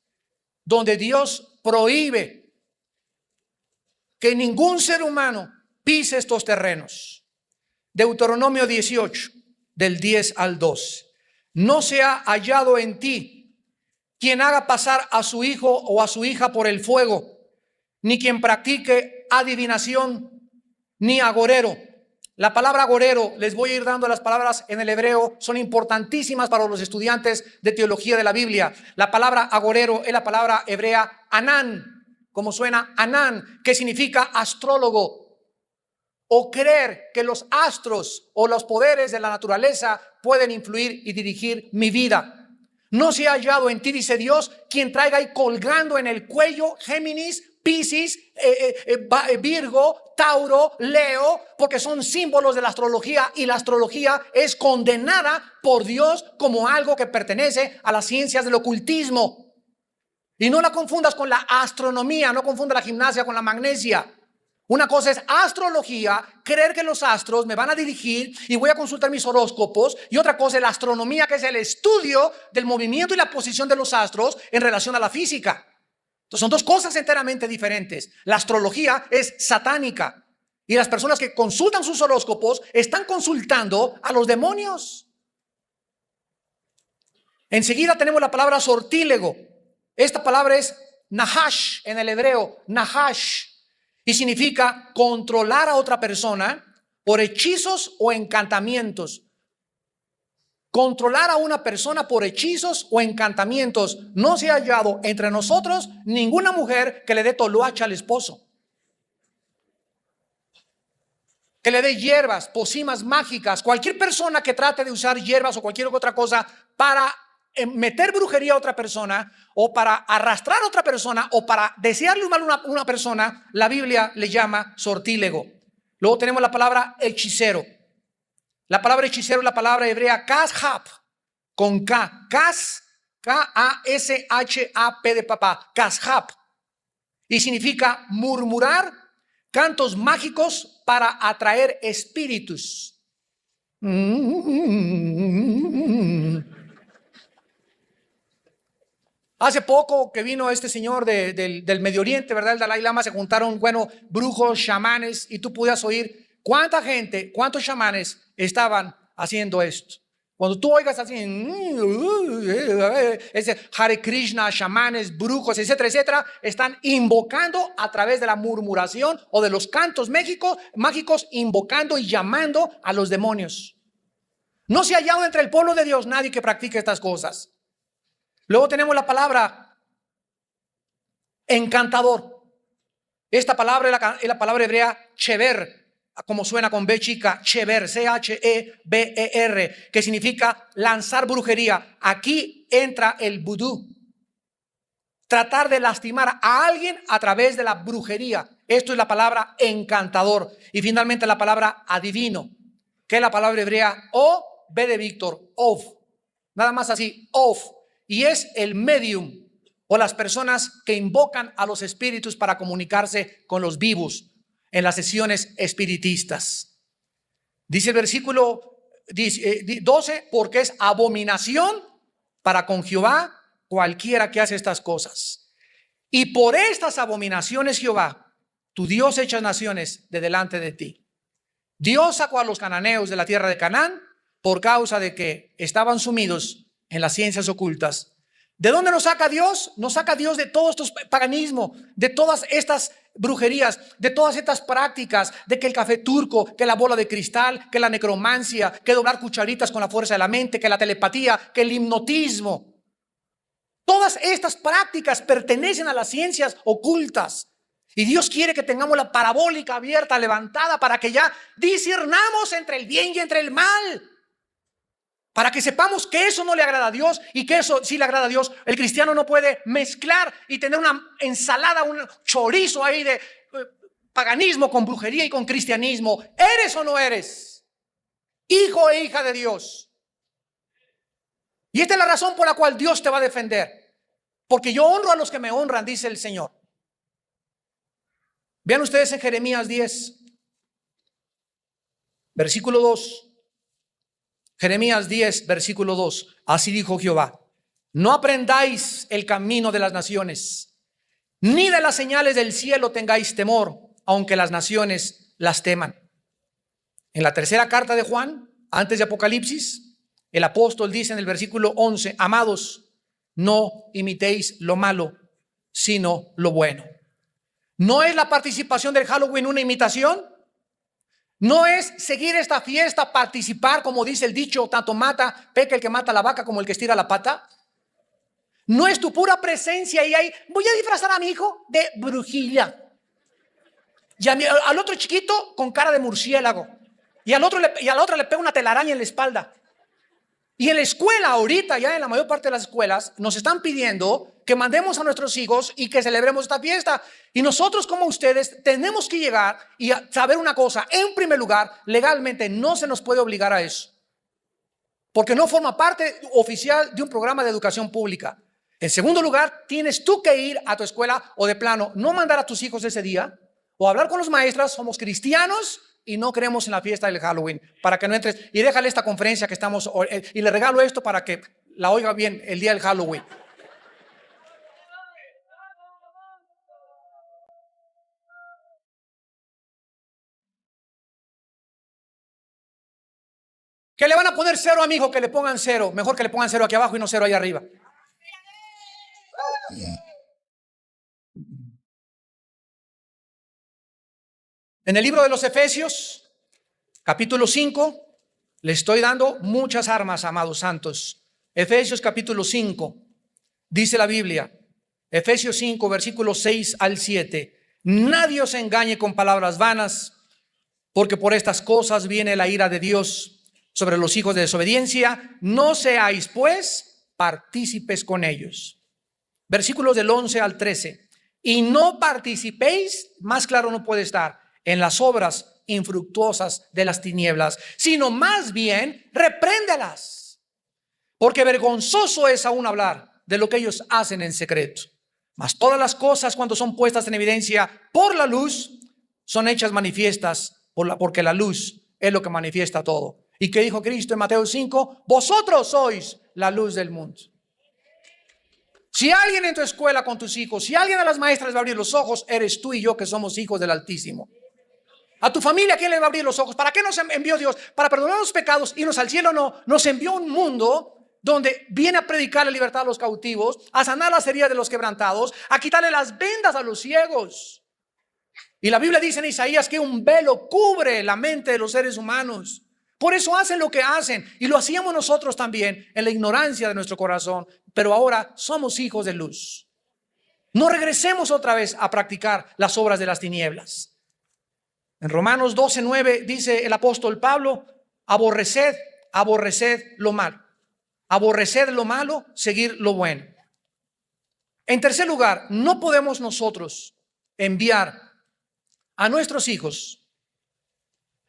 donde Dios prohíbe que ningún ser humano pise estos terrenos. Deuteronomio 18, del 10 al 12. No se ha hallado en ti quien haga pasar a su hijo o a su hija por el fuego, ni quien practique adivinación, ni agorero. La palabra agorero, les voy a ir dando las palabras en el hebreo, son importantísimas para los estudiantes de teología de la Biblia. La palabra agorero es la palabra hebrea anán, como suena anán, que significa astrólogo, o creer que los astros o los poderes de la naturaleza pueden influir y dirigir mi vida. No se ha hallado en ti, dice Dios, quien traiga ahí colgando en el cuello Géminis, Piscis, Virgo, Tauro, Leo, porque son símbolos de la astrología, y la astrología es condenada por Dios como algo que pertenece a las ciencias del ocultismo. Y no la confundas con la astronomía, no confunda la gimnasia con la magnesia. Una cosa es astrología, creer que los astros me van a dirigir y voy a consultar mis horóscopos. Y otra cosa es la astronomía, que es el estudio del movimiento y la posición de los astros en relación a la física. Entonces son dos cosas enteramente diferentes. La astrología es satánica y las personas que consultan sus horóscopos están consultando a los demonios. Enseguida tenemos la palabra sortílego. Esta palabra es nahash en el hebreo, nahash. Y significa controlar a otra persona por hechizos o encantamientos. Controlar a una persona por hechizos o encantamientos. No se ha hallado entre nosotros ninguna mujer que le dé toloache al esposo, que le dé hierbas, pócimas mágicas. Cualquier persona que trate de usar hierbas o cualquier otra cosa para meter brujería a otra persona, o para arrastrar a otra persona, o para desearle un mal a una persona, la Biblia le llama sortílego. Luego tenemos la palabra hechicero. La palabra hechicero es la palabra hebrea kashap, con K. K-A-S-H-A-P de papá. Kashap. Y significa murmurar cantos mágicos para atraer espíritus. Hace poco que vino este señor del Medio Oriente, ¿verdad? El Dalai Lama, se juntaron, brujos, chamanes, y tú podías oír cuánta gente, cuántos chamanes estaban haciendo esto. Cuando tú oigas así, ese Hare Krishna, chamanes, brujos, etcétera, etcétera, están invocando a través de la murmuración o de los cantos mágicos, invocando y llamando a los demonios. No se ha hallado entre el pueblo de Dios nadie que practique estas cosas. Luego tenemos la palabra encantador. Esta palabra es la palabra hebrea chever, como suena con B chica, chever, C-H-E-B-E-R, que significa lanzar brujería. Aquí entra el vudú. Tratar de lastimar a alguien a través de la brujería. Esto es la palabra encantador. Y finalmente la palabra adivino, que es la palabra hebrea O, B de Víctor, of. Nada más así, of. Y es el medium o las personas que invocan a los espíritus para comunicarse con los vivos en las sesiones espiritistas. Dice el versículo 12, porque es abominación para con Jehová cualquiera que hace estas cosas. Y por estas abominaciones Jehová, tu Dios, echa naciones de delante de ti. Dios sacó a los cananeos de la tierra de Canaán por causa de que estaban sumidos en las ciencias ocultas. ¿De dónde nos saca Dios? Nos saca Dios de todo estos paganismo, de todas estas brujerías, de todas estas prácticas, de que el café turco, que la bola de cristal, que la necromancia, que doblar cucharitas con la fuerza de la mente, que la telepatía, que el hipnotismo. Todas estas prácticas pertenecen a las ciencias ocultas. Y Dios quiere que tengamos la parabólica abierta, levantada, para que ya discernamos entre el bien y entre el mal. Para que sepamos que eso no le agrada a Dios y que eso sí le agrada a Dios. El cristiano no puede mezclar y tener una ensalada, un chorizo ahí de paganismo con brujería y con cristianismo. ¿Eres o no eres hijo e hija de Dios? Y esta es la razón por la cual Dios te va a defender. Porque yo honro a los que me honran, dice el Señor. Vean ustedes en Jeremías 10, versículo 2. Jeremías 10, versículo 2. Así dijo Jehová: no aprendáis el camino de las naciones, ni de las señales del cielo tengáis temor, aunque las naciones las teman. En la tercera carta de Juan, antes de Apocalipsis, el apóstol dice en el versículo 11: amados, no imitéis lo malo, sino lo bueno. ¿No es la participación del Halloween una imitación? ¿No es seguir esta fiesta, participar, como dice el dicho, tanto peca el que mata la vaca como el que estira la pata? ¿No es tu pura presencia y ahí voy a disfrazar a mi hijo de brujilla? Y al otro chiquito con cara de murciélago. Y al otro le pega una telaraña en la espalda. Y en la escuela ahorita, ya en la mayor parte de las escuelas, nos están pidiendo que mandemos a nuestros hijos y que celebremos esta fiesta. Y nosotros, como ustedes, tenemos que llegar y saber una cosa. En primer lugar, legalmente no se nos puede obligar a eso, porque no forma parte oficial de un programa de educación pública. En segundo lugar, tienes tú que ir a tu escuela o de plano no mandar a tus hijos ese día o hablar con los maestros. Somos cristianos y no creemos en la fiesta del Halloween, para que no entres y déjale esta conferencia que estamos y le regalo esto para que la oiga bien el día del Halloween. Que le van a poner cero a mi hijo, que le pongan cero. Mejor que le pongan cero aquí abajo y no cero ahí arriba. En el libro de los Efesios, capítulo 5, le estoy dando muchas armas, amados santos. Efesios capítulo 5, dice la Biblia, Efesios 5, versículos 6 al 7. Nadie os engañe con palabras vanas, porque por estas cosas viene la ira de Dios sobre los hijos de desobediencia. No seáis pues partícipes con ellos. Versículos del 11 al 13. Y no participéis, más claro no puede estar, en las obras infructuosas de las tinieblas, sino más bien repréndelas, porque vergonzoso es aún hablar de lo que ellos hacen en secreto. Mas todas las cosas, cuando son puestas en evidencia por la luz, son hechas manifiestas porque la luz es lo que manifiesta todo. ¿Y qué dijo Cristo en Mateo 5? Vosotros sois la luz del mundo. Si alguien en tu escuela con tus hijos, si alguien a las maestras les va a abrir los ojos, eres tú y yo, que somos hijos del Altísimo. A tu familia, ¿quién le va a abrir los ojos? ¿Para qué nos envió Dios? Para perdonar los pecados, irnos al cielo. No, nos envió un mundo donde viene a predicar la libertad a los cautivos, a sanar las heridas de los quebrantados, a quitarle las vendas a los ciegos. Y la Biblia dice en Isaías que un velo cubre la mente de los seres humanos. Por eso hacen lo que hacen, y lo hacíamos nosotros también en la ignorancia de nuestro corazón, pero ahora somos hijos de luz. No regresemos otra vez a practicar las obras de las tinieblas. En Romanos 12:9 dice el apóstol Pablo: aborreced lo malo. Aborreced lo malo, seguir lo bueno. En tercer lugar, no podemos nosotros enviar a nuestros hijos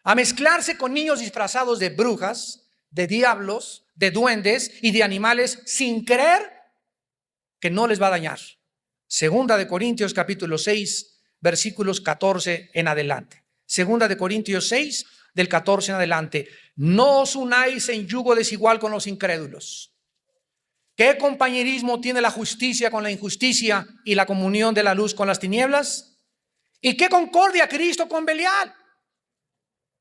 a mezclarse con niños disfrazados de brujas, de diablos, de duendes y de animales sin creer que no les va a dañar. Segunda de Corintios capítulo 6, versículos 14 en adelante. Segunda de Corintios 6, del 14 en adelante. No os unáis en yugo desigual con los incrédulos. ¿Qué compañerismo tiene la justicia con la injusticia y la comunión de la luz con las tinieblas? ¿Y qué concordia Cristo con Belial?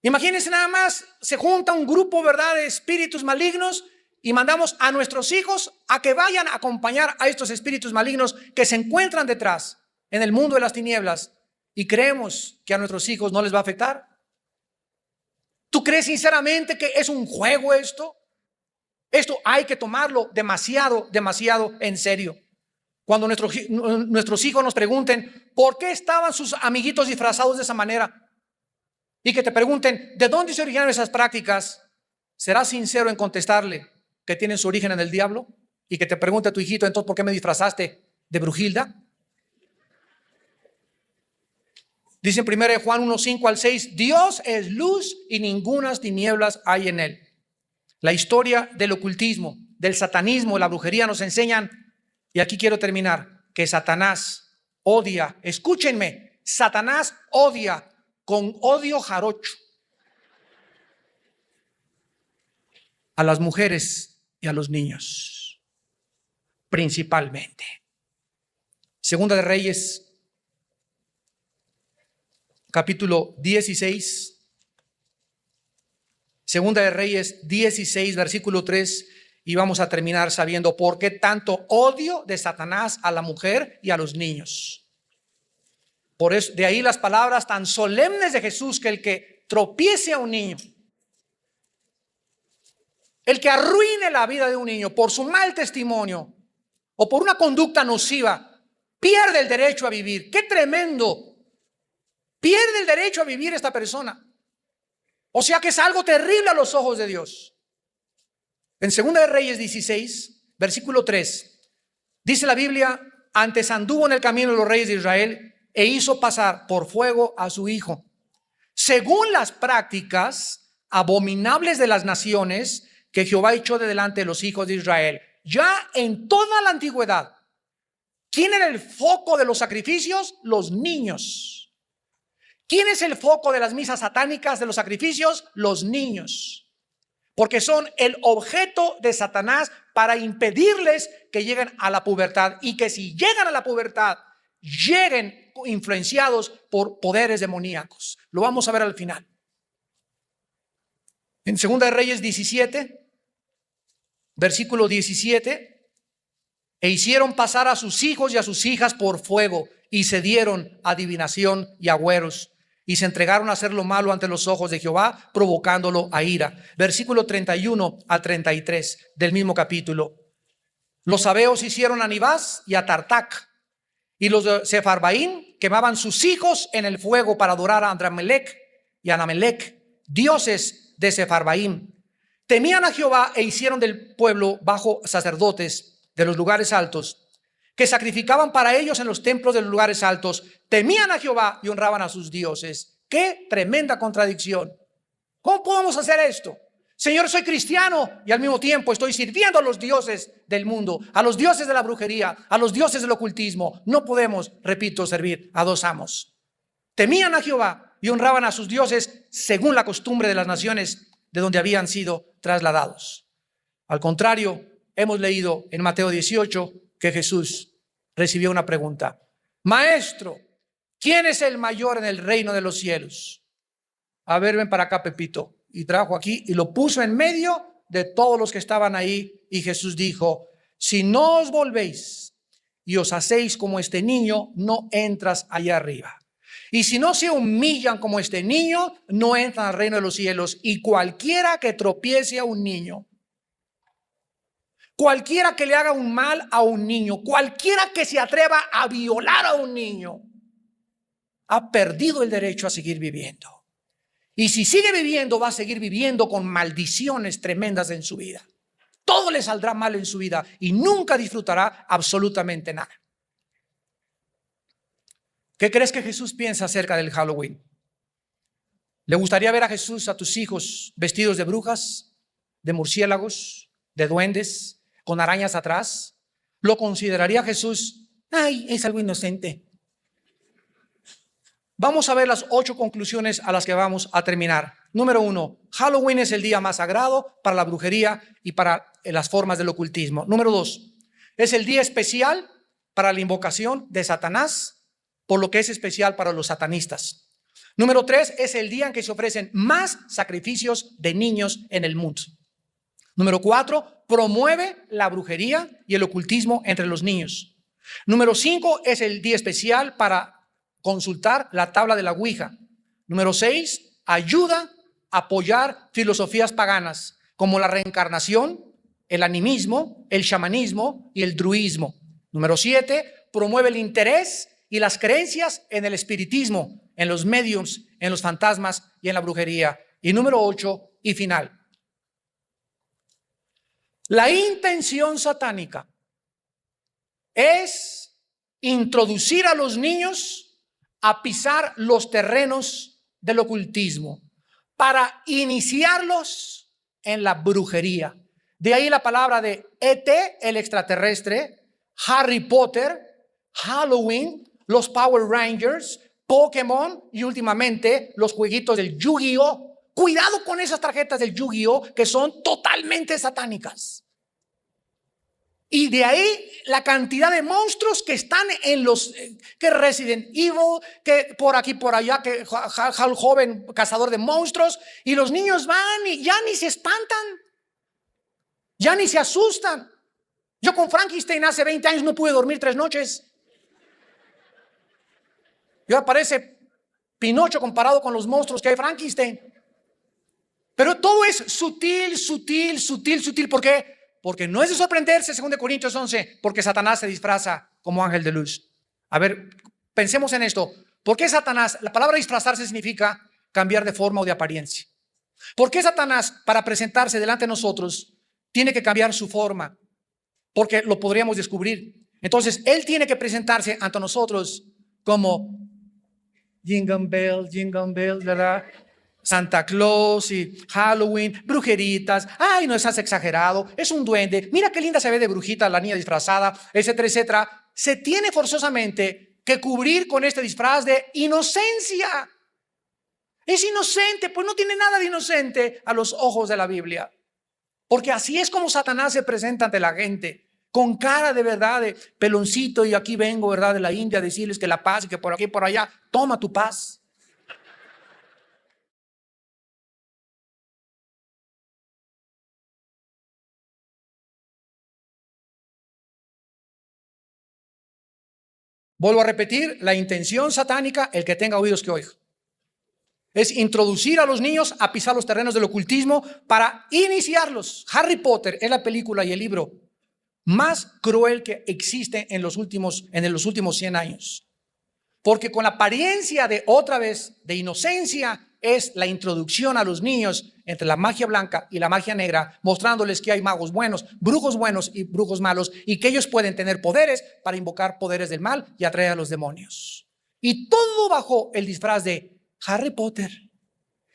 Imagínense nada más, se junta un grupo, ¿verdad?, de espíritus malignos y mandamos a nuestros hijos a que vayan a acompañar a estos espíritus malignos que se encuentran detrás en el mundo de las tinieblas, y creemos que a nuestros hijos no les va a afectar. ¿Tú crees sinceramente que es un juego esto? Esto hay que tomarlo demasiado en serio. Cuando nuestros hijos nos pregunten ¿por qué estaban sus amiguitos disfrazados de esa manera? Y que te pregunten ¿de dónde se originaron esas prácticas? ¿Serás sincero en contestarle que tienen su origen en el diablo? Y que te pregunte a tu hijito: entonces ¿por qué me disfrazaste de Brujilda? Dice en 1 Juan 1, 5 al 6, Dios es luz y ningunas tinieblas hay en él. La historia del ocultismo, del satanismo, la brujería nos enseñan, y aquí quiero terminar, que Satanás odia, escúchenme, Satanás odia con odio jarocho a las mujeres y a los niños, principalmente. Segunda de Reyes capítulo 16, Segunda de Reyes 16, versículo 3, y vamos a terminar sabiendo por qué tanto odio de Satanás a la mujer y a los niños. Por eso, de ahí las palabras tan solemnes de Jesús, que el que tropiece a un niño, el que arruine la vida de un niño por su mal testimonio o por una conducta nociva, pierde el derecho a vivir. ¡Qué tremendo! Pierde el derecho a vivir esta persona. O sea que es algo terrible a los ojos de Dios. En 2 de Reyes 16, versículo 3, dice la Biblia: antes anduvo en el camino de los reyes de Israel e hizo pasar por fuego a su hijo, según las prácticas abominables de las naciones que Jehová echó de delante de los hijos de Israel. Ya en toda la antigüedad, ¿Quién era el foco de los sacrificios? Los niños. ¿Quién es el foco de las misas satánicas, de los sacrificios? Los niños. Porque son el objeto de Satanás para impedirles que lleguen a la pubertad, y que si llegan a la pubertad, lleguen influenciados por poderes demoníacos. Lo vamos a ver al final. En 2 de Reyes 17, versículo 17, e hicieron pasar a sus hijos y a sus hijas por fuego, y se dieron adivinación y agüeros, y se entregaron a hacer lo malo ante los ojos de Jehová, provocándolo a ira. Versículo 31 a 33 del mismo capítulo. Los sabeos hicieron a Nibás y a Tartac, y los de Sefarbaín quemaban sus hijos en el fuego para adorar a Adramelech y a Anamelech, dioses de Sefarbaín. Temían a Jehová e hicieron del pueblo bajo sacerdotes de los lugares altos, que sacrificaban para ellos en los templos de los lugares altos. Temían a Jehová y honraban a sus dioses. ¡Qué tremenda contradicción! ¿Cómo podemos hacer esto? Señor, soy cristiano y al mismo tiempo estoy sirviendo a los dioses del mundo, a los dioses de la brujería, a los dioses del ocultismo. No podemos, repito, servir a dos amos. Temían a Jehová y honraban a sus dioses según la costumbre de las naciones de donde habían sido trasladados. Al contrario, hemos leído en Mateo 18 que Jesús recibió una pregunta. Maestro, ¿quién es el mayor en el reino de los cielos? A ver, ven para acá, Pepito. Y trajo aquí y lo puso en medio de todos los que estaban ahí. Y Jesús dijo: si no os volvéis y os hacéis como este niño, no entras allá arriba. Y si no se humillan como este niño, no entran al reino de los cielos. Y cualquiera que tropiece a un niño, cualquiera que le haga un mal a un niño, cualquiera que se atreva a violar a un niño, ha perdido el derecho a seguir viviendo. Y si sigue viviendo, va a seguir viviendo con maldiciones tremendas en su vida. Todo le saldrá mal en su vida y nunca disfrutará absolutamente nada. ¿Qué crees que Jesús piensa acerca del Halloween? ¿Le gustaría ver a Jesús, a tus hijos, vestidos de brujas, de murciélagos, de duendes, con arañas atrás? ¿Lo consideraría Jesús? Ay, es algo inocente. Vamos a ver las 8 conclusiones a las que vamos a terminar. Número 1, Halloween es el día más sagrado para la brujería y para las formas del ocultismo. Número 2, es el día especial para la invocación de Satanás, por lo que es especial para los satanistas. Número 3, es el día en que se ofrecen más sacrificios de niños en el mundo. Número 4, promueve la brujería y el ocultismo entre los niños. Número 5, es el día especial para consultar la tabla de la Ouija. Número 6, ayuda a apoyar filosofías paganas como la reencarnación, el animismo, el chamanismo y el druismo. Número 7, promueve el interés y las creencias en el espiritismo, en los mediums, en los fantasmas y en la brujería. Y número 8 y final, la intención satánica es introducir a los niños a pisar los terrenos del ocultismo para iniciarlos en la brujería. De ahí la palabra de ET, el extraterrestre, Harry Potter, Halloween, los Power Rangers, Pokémon y últimamente los jueguitos del Yu-Gi-Oh. Cuidado con esas tarjetas del Yu-Gi-Oh que son totalmente satánicas. Y de ahí la cantidad de monstruos que están en los, que Resident Evil, que por aquí, por allá, que Hal joven cazador de monstruos. Y los niños van y ya ni se espantan, ya ni se asustan. Yo con Frankenstein hace 20 años no pude dormir 3 noches. Ya parece Pinocho comparado con los monstruos que hay Frankenstein. Pero todo es sutil, sutil, sutil, sutil. ¿Por qué? Porque no es de sorprenderse, 2 Corintios 11, porque Satanás se disfraza como ángel de luz. A ver, pensemos en esto. ¿Por qué Satanás? La palabra disfrazarse significa cambiar de forma o de apariencia. ¿Por qué Satanás, para presentarse delante de nosotros, tiene que cambiar su forma? Porque lo podríamos descubrir. Entonces, él tiene que presentarse ante nosotros como Jingle Bell, ¿verdad? Santa Claus y Halloween, brujeritas. Ay, no estás exagerado, es un duende. Mira qué linda se ve de brujita la niña disfrazada, etcétera, etcétera. se tiene forzosamente que cubrir con este disfraz de inocencia. Es inocente, pues no tiene nada de inocente a los ojos de la Biblia. Porque así es como Satanás se presenta ante la gente, con cara de verdad, de peloncito, y aquí vengo, ¿verdad?, de la India, a decirles que la paz y que por aquí y por allá, toma tu paz. Vuelvo a repetir, la intención satánica, el que tenga oídos que oiga, es introducir a los niños a pisar los terrenos del ocultismo para iniciarlos. Harry Potter es la película y el libro más cruel que existe en los últimos 100 años. Porque con la apariencia de, otra vez, de inocencia, es la introducción a los niños entre la magia blanca y la magia negra, mostrándoles que hay magos buenos y brujos malos, y que ellos pueden tener poderes para invocar poderes del mal y atraer a los demonios. Y todo bajo el disfraz de Harry Potter.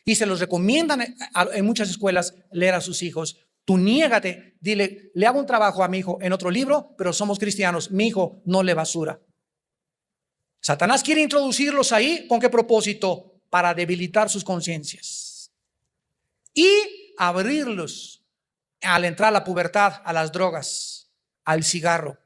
Y se los recomiendan en muchas escuelas leer a sus hijos. Tú niégate, dile, le hago un trabajo a mi hijo en otro libro, pero somos cristianos, mi hijo no lee basura. Satanás quiere introducirlos ahí, ¿con qué propósito? Para debilitar sus conciencias y abrirlos al entrar a la pubertad, a las drogas, al cigarro,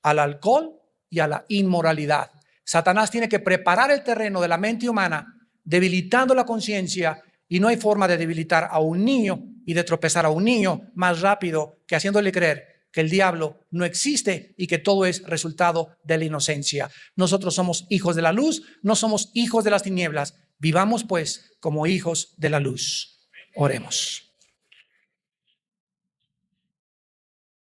al alcohol y a la inmoralidad. Satanás tiene que preparar el terreno de la mente humana, debilitando la conciencia, y no hay forma de debilitar a un niño y de tropezar a un niño más rápido que haciéndole creer que el diablo no existe y que todo es resultado de la inocencia. Nosotros somos hijos de la luz, no somos hijos de las tinieblas. Vivamos pues como hijos de la luz. Oremos.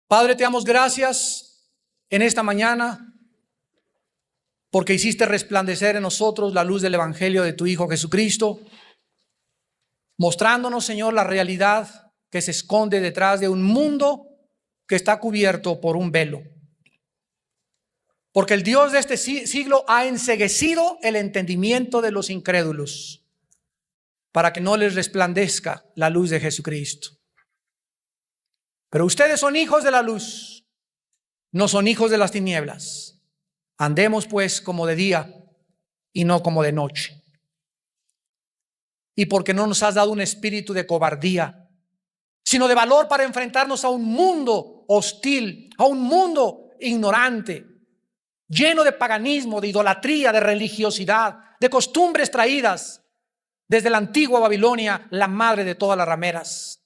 Padre, te damos gracias en esta mañana porque hiciste resplandecer en nosotros la luz del evangelio de tu Hijo Jesucristo, mostrándonos, Señor, la realidad que se esconde detrás de un mundo que está cubierto por un velo. Porque el Dios de este siglo ha enceguecido el entendimiento de los incrédulos para que no les resplandezca la luz de Jesucristo. Pero ustedes son hijos de la luz, no son hijos de las tinieblas. Andemos pues como de día y no como de noche. Y porque no nos has dado un espíritu de cobardía, sino de valor para enfrentarnos a un mundo hostil, a un mundo ignorante, lleno de paganismo, de idolatría, de religiosidad, de costumbres traídas desde la antigua Babilonia, la madre de todas las rameras.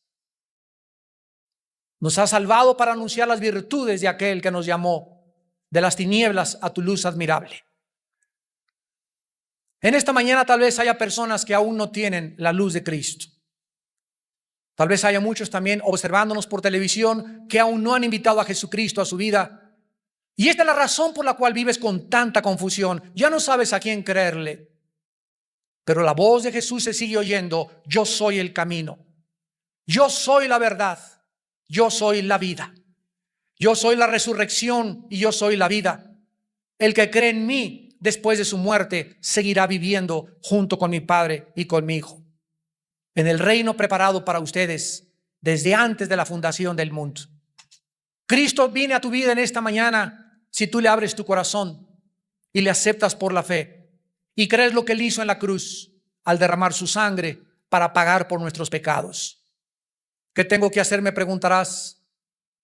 Nos has salvado para anunciar las virtudes de aquel que nos llamó de las tinieblas a tu luz admirable. En esta mañana tal vez haya personas que aún no tienen la luz de Cristo. Tal vez haya muchos también observándonos por televisión que aún no han invitado a Jesucristo a su vida. Y esta es la razón por la cual vives con tanta confusión. Ya no sabes a quién creerle. Pero la voz de Jesús se sigue oyendo. Yo soy el camino. Yo soy la verdad. Yo soy la vida. Yo soy la resurrección y yo soy la vida. El que cree en mí después de su muerte seguirá viviendo junto con mi Padre y con mi Hijo, en el reino preparado para ustedes desde antes de la fundación del mundo. Cristo viene a tu vida en esta mañana si tú le abres tu corazón y le aceptas por la fe y crees lo que Él hizo en la cruz al derramar su sangre para pagar por nuestros pecados. ¿Qué tengo que hacer?, me preguntarás,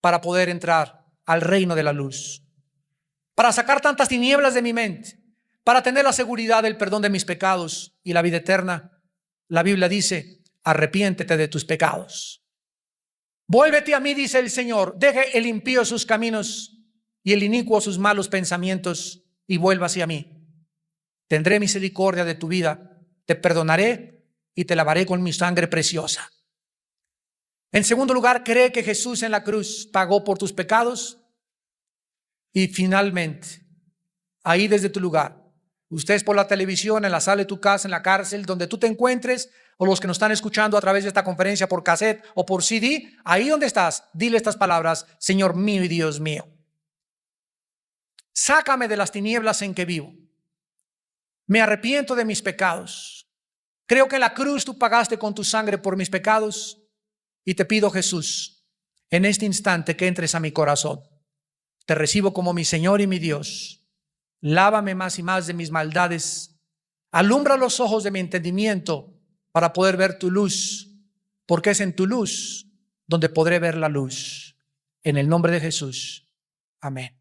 para poder entrar al reino de la luz, para sacar tantas tinieblas de mi mente, para tener la seguridad del perdón de mis pecados y la vida eterna. La Biblia dice: arrepiéntete de tus pecados. Vuélvete a mí, dice el Señor. Deje el impío sus caminos y el inicuo sus malos pensamientos y vuélvase a mí. Tendré misericordia de tu vida, te perdonaré y te lavaré con mi sangre preciosa. En segundo lugar, cree que Jesús en la cruz pagó por tus pecados. Y finalmente, ahí desde tu lugar, ustedes por la televisión, en la sala de tu casa, en la cárcel, donde tú te encuentres, o los que nos están escuchando a través de esta conferencia por cassette o por CD, ahí donde estás, dile estas palabras: Señor mío y Dios mío, sácame de las tinieblas en que vivo. Me arrepiento de mis pecados. Creo que en la cruz tú pagaste con tu sangre por mis pecados. Y te pido, Jesús, en este instante que entres a mi corazón. te recibo como mi Señor y mi Dios. Lávame más y más de mis maldades. Alumbra los ojos de mi entendimiento para poder ver tu luz, porque es en tu luz donde podré ver la luz. En el nombre de Jesús. Amén.